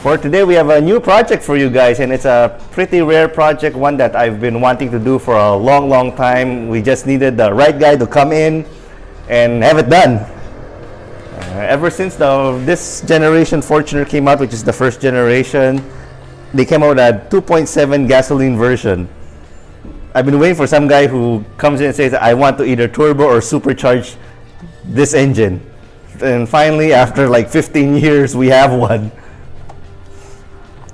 For today, we have a new project for you guys, and it's a pretty rare project, one that I've been wanting to do for a long time. We just needed the right guy to come in and have it done. Ever since this generation Fortuner came out, which is the first generation, they came out with a 2.7 gasoline version. I've been waiting for some guy who comes in and says, I want to either turbo or supercharge this engine. And finally, after like 15 years, we have one.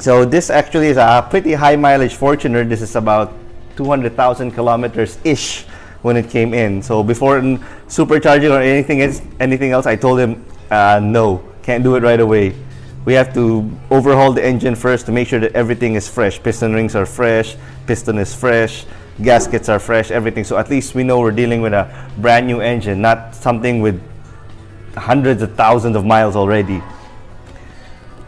So this actually is a pretty high mileage Fortuner. This is about 200,000 kilometers-ish when it came in. So before supercharging or anything else, I told him, no, can't do it right away. We have to overhaul the engine first to make sure that everything is fresh. Piston rings are fresh, piston is fresh, gaskets are fresh, everything. So at least we know we're dealing with a brand new engine, not something with hundreds of thousands of miles already.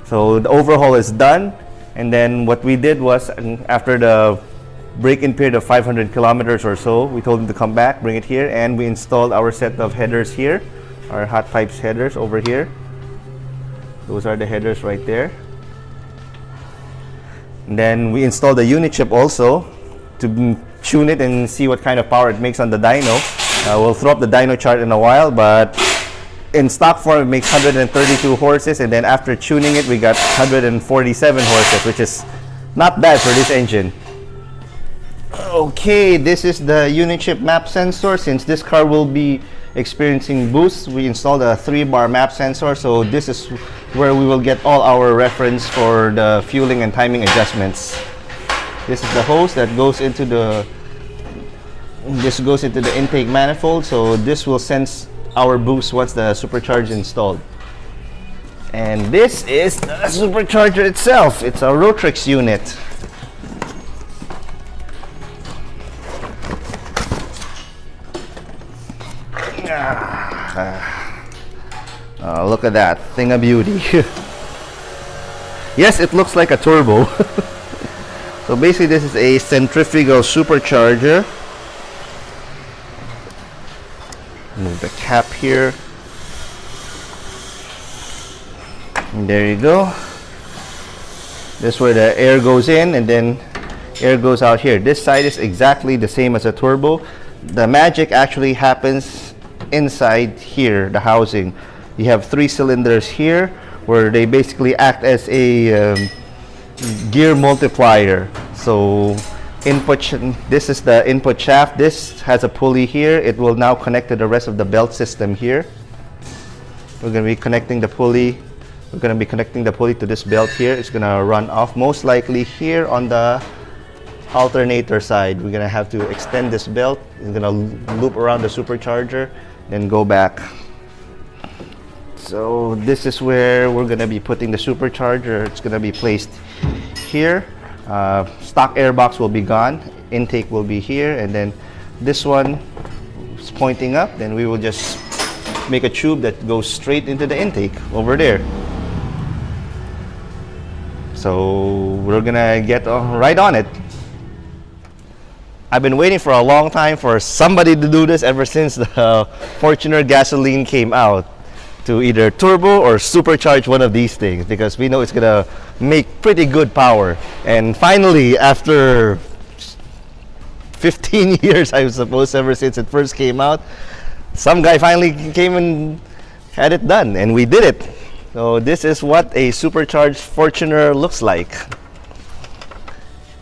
So the overhaul is done, and then what we did was, after the break-in period of 500 kilometers or so, we told him to come back, bring it here, and we installed our set of headers here, our hot pipes headers over here. Those are the headers right there. And then we installed the unit chip also to tune it and see what kind of power it makes on the dyno. We'll throw up the dyno chart in a while, but in stock form, it makes 132 horses, and then after tuning it, we got 147 horses, which is not bad for this engine. Okay, this is the unit chip map sensor. Since this car will be experiencing boosts, we installed a 3-bar map sensor, so this is where we will get all our reference for the fueling and timing adjustments. This is the hose that goes into the intake manifold, so this will sense our boost once the supercharger is installed. And this is the supercharger itself. It's a Rotrex unit. Look at that thing of beauty. Yes, it looks like a turbo. So basically this is a centrifugal supercharger. Move the cap here. And there you go. This is where the air goes in, and then air goes out here. This side is exactly the same as a turbo. The magic actually happens inside here, the housing. You have 3 cylinders here where they basically act as a gear multiplier. So this is the input shaft. This has a pulley here. It will now connect to the rest of the belt system here. We're going to be connecting the pulley. We're going to be connecting the pulley to this belt here. It's going to run off most likely here on the alternator side. We're going to have to extend this belt. It's going to loop around the supercharger, then go back. So this is where we're going to be putting the supercharger. It's going to be placed here. Stock airbox will be gone, intake will be here, and then this one is pointing up. Then we will just make a tube that goes straight into the intake over there. So we're gonna get right on it. I've been waiting for a long time for somebody to do this ever since the Fortuner gasoline came out, to either turbo or supercharge one of these things, because we know it's gonna make pretty good power. And finally, after 15 years, I suppose, ever since it first came out, some guy finally came and had it done, and we did it. So this is what a supercharged Fortuner looks like.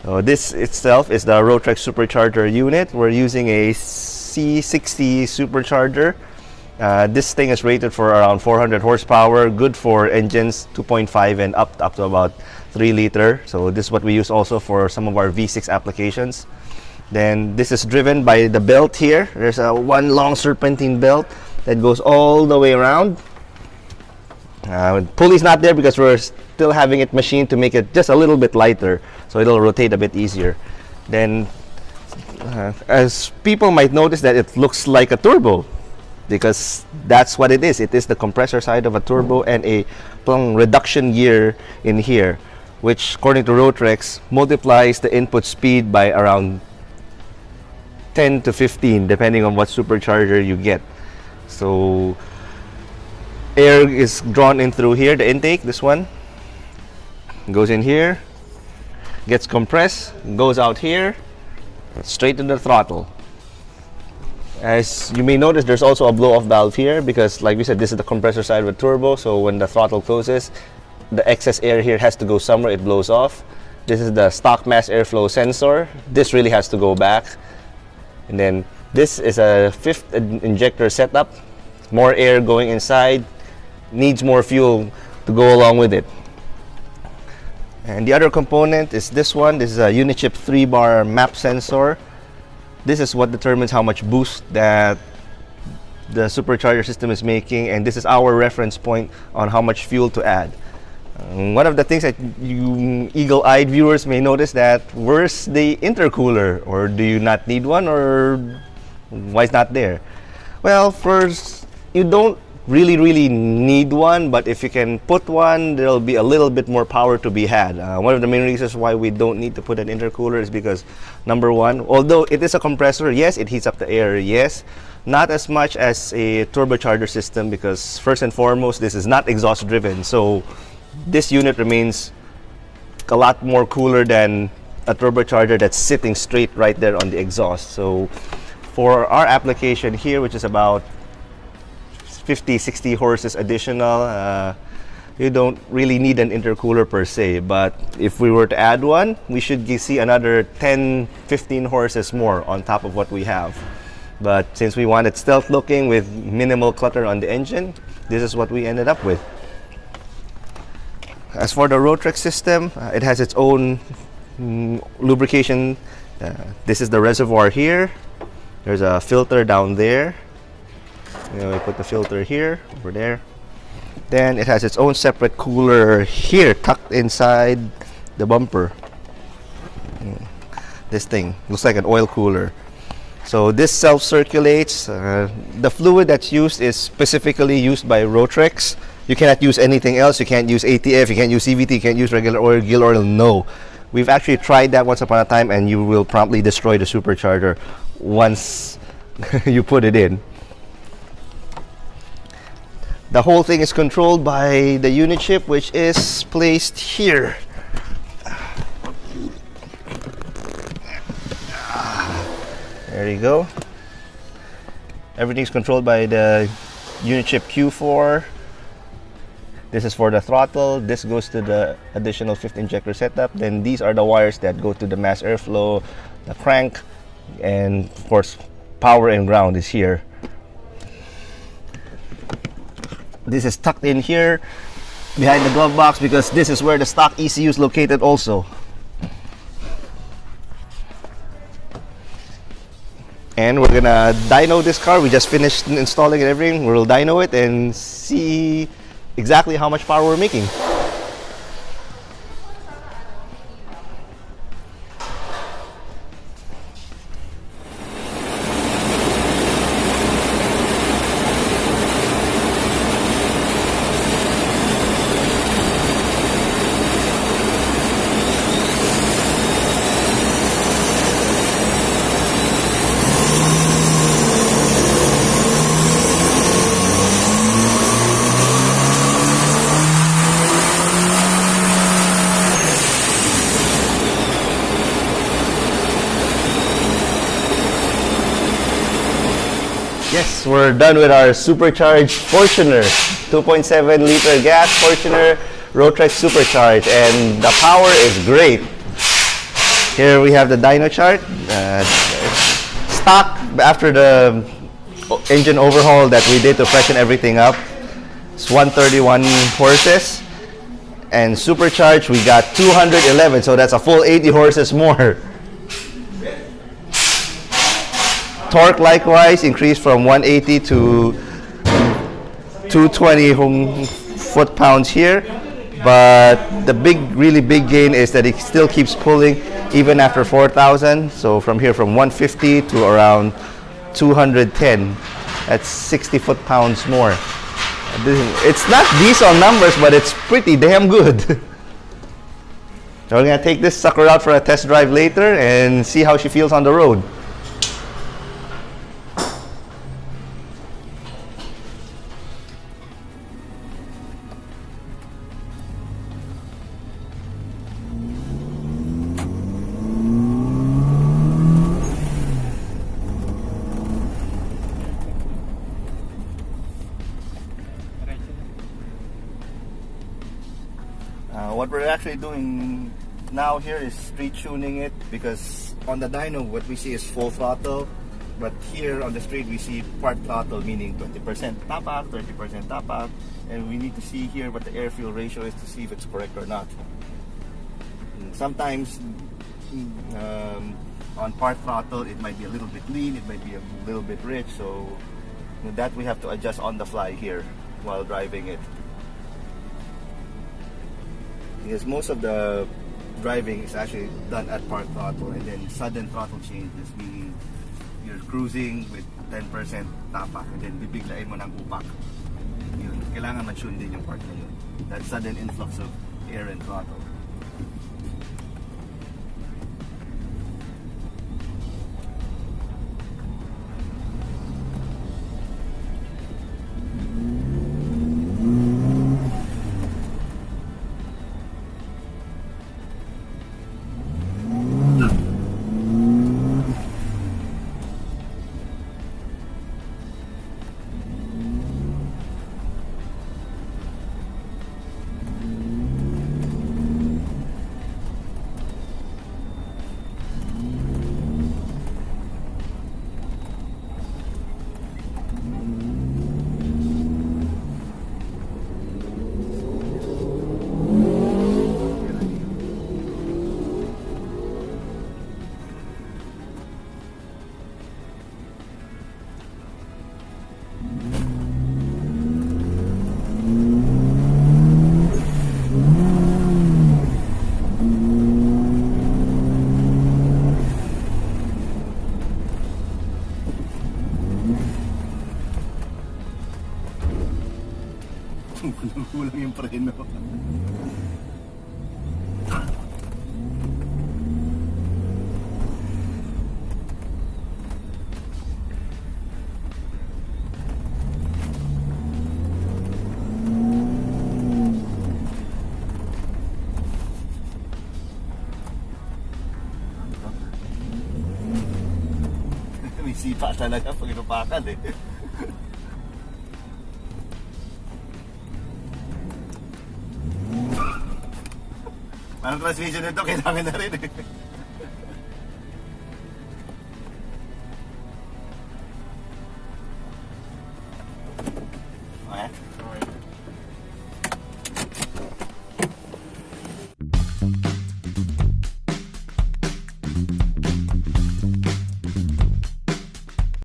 So this itself is the Rotrex supercharger unit. We're using a C60 supercharger. This thing is rated for around 400 horsepower, good for engines 2.5 and up to about 3 liter. So this is what we use also for some of our V6 applications. Then this is driven by the belt here. There's one long serpentine belt that goes all the way around. Pulley's not there because we're still having it machined to make it just a little bit lighter, so it'll rotate a bit easier. Then as people might notice, that it looks like a turbo, because that's what it is. It is the compressor side of a turbo and a reduction gear in here, which according to Rotrex multiplies the input speed by around 10 to 15 depending on what supercharger you get. So air is drawn in through here, the intake, this one, goes in here, gets compressed, goes out here, straight to the throttle. As you may notice, there's also a blow-off valve here because, like we said, this is the compressor side with turbo, so when the throttle closes, the excess air here has to go somewhere, it blows off. This is the stock mass airflow sensor. This really has to go back. And then this is a fifth injector setup. More air going inside, needs more fuel to go along with it. And the other component is this one. This is a Unichip 3-bar map sensor. This is what determines how much boost that the supercharger system is making, and this is our reference point on how much fuel to add. One of the things that you eagle-eyed viewers may notice that where's the intercooler, or do you not need one, or why it's not there? Well, first, you don't really need one, but if you can put one, there'll be a little bit more power to be had. One of the main reasons why we don't need to put an intercooler is because, number one, although it is a compressor, yes, it heats up the air, yes, not as much as a turbocharger system, because first and foremost, this is not exhaust driven, so this unit remains a lot more cooler than a turbocharger that's sitting straight right there on the exhaust. So for our application here, which is about 50-60 horses additional, you don't really need an intercooler per se, but if we were to add one, we should see another 10-15 horses more on top of what we have. But since we wanted stealth looking with minimal clutter on the engine, this is what we ended up with. As for the Rotrex system, it has its own lubrication. This is the reservoir here. There's a filter down there. We put the filter here, over there. Then it has its own separate cooler here, tucked inside the bumper. This thing looks like an oil cooler. So this self-circulates. The fluid that's used is specifically used by Rotrex. You cannot use anything else. You can't use ATF, you can't use CVT, you can't use regular oil, Gil oil, no. We've actually tried that once upon a time, and you will promptly destroy the supercharger once you put it in. The whole thing is controlled by the Unichip, which is placed here. There you go. Everything's controlled by the Unichip Q4. This is for the throttle. This goes to the additional fifth injector setup. Then these are the wires that go to the mass airflow, the crank, and of course, power and ground is here. This is tucked in here behind the glove box because this is where the stock ECU is located also. And we're gonna dyno this car. We just finished installing and everything. We'll dyno it and see exactly how much power we're making. Yes, we're done with our supercharged Fortuner, 2.7 liter gas Fortuner, Rotrex supercharged, and the power is great. Here we have the dyno chart. Stock after the engine overhaul that we did to freshen everything up, it's 131 horses, and supercharged we got 211, so that's a full 80 horses more. Torque likewise increased from 180 to 220 foot-pounds here, but the really big gain is that it still keeps pulling even after 4,000. So from here, from 150 to around 210, that's 60 foot-pounds more. It's not diesel numbers, but it's pretty damn good. So we're gonna take this sucker out for a test drive later and see how she feels on the road. What we're actually doing now here is street tuning it, because on the dyno what we see is full throttle, but here on the street we see part throttle, meaning 20% tapak, 30% tapak, and we need to see here what the air fuel ratio is to see if it's correct or not. And sometimes on part throttle it might be a little bit lean, it might be a little bit rich, so that we have to adjust on the fly here while driving it. Because most of the driving is actually done at part throttle, and then sudden throttle changes, meaning you're cruising with 10% tapak and then bibiglain mo ng upak. Yun, kailangan ma-tune din yung part na yun. That sudden influx of air and throttle. Kulang yung preno. May sipa talaga pag inupakan eh. Anong transmission nito? Kailangan na rin eh.